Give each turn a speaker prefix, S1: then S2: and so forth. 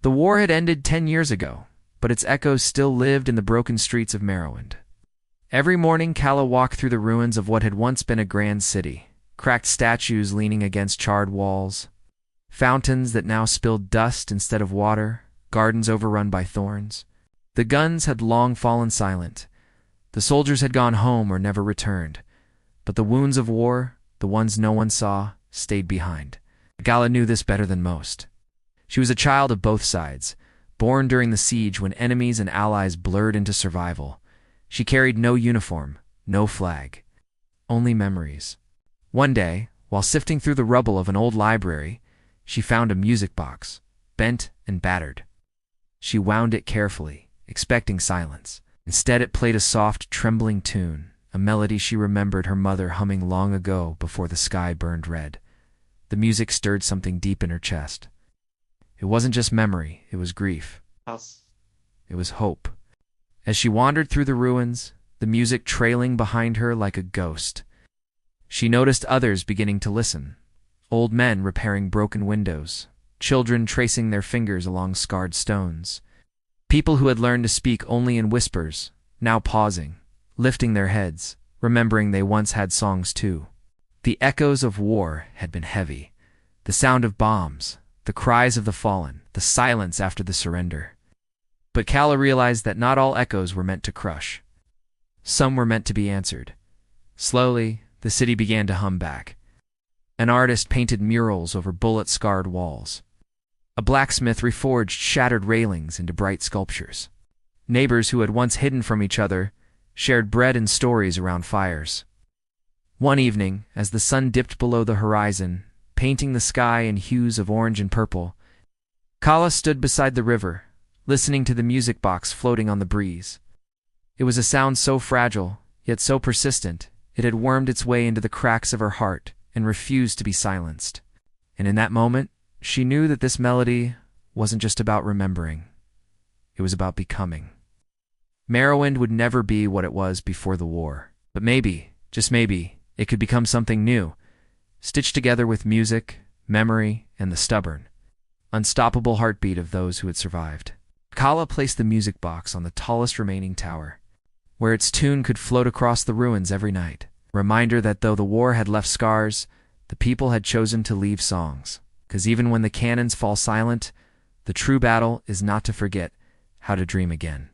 S1: The war had ended 10 years ago, but its echoes still lived in the broken streets of Merownd. Every morning, Calla walked through the ruins of what had once been a grand city, cracked statues leaning against charred walls, fountains that now spilled dust instead of water, gardens overrun by thorns. The guns had long fallen silent. The soldiers had gone home or never returned. But the wounds of war, the ones no one saw, stayed behind. Calla knew this better than most. She was a child of both sides, born during the siege when enemies and allies blurred into survival. She carried no uniform, no flag, only memories. One day, while sifting through the rubble of an old library, she found a music box, bent and battered. She wound it carefully, expecting silence. Instead, it played a soft, trembling tune, a melody she remembered her mother humming long ago before the sky burned red. The music stirred something deep in her chest. It wasn't just memory, it was grief. It was hope. As she wandered through the ruins, the music trailing behind her like a ghost, she noticed others beginning to listen. Old men repairing broken windows, children tracing their fingers along scarred stones. People who had learned to speak only in whispers, now pausing, lifting their heads, remembering they once had songs too. The echoes of war had been heavy. The sound of bombs, the cries of the fallen, the silence after the surrender. But Calla realized that not all echoes were meant to crush. Some were meant to be answered. Slowly, the city began to hum back. An artist painted murals over bullet-scarred walls. A blacksmith reforged shattered railings into bright sculptures. Neighbors who had once hidden from each other shared bread and stories around fires. One evening, as the sun dipped below the horizon, painting the sky in hues of orange and purple, Calla stood beside the river, listening to the music box floating on the breeze. It was a sound so fragile, yet so persistent, it had wormed its way into the cracks of her heart and refused to be silenced. And in that moment, she knew that this melody wasn't just about remembering. It was about becoming. Merownd would never be what it was before the war. But maybe, just maybe, it could become something new, stitched together with music, memory, and the stubborn, unstoppable heartbeat of those who had survived. Calla placed the music box on the tallest remaining tower, where its tune could float across the ruins every night. A reminder that though the war had left scars, the people had chosen to leave songs. Because even when the cannons fall silent, the true battle is not to forget how to dream again.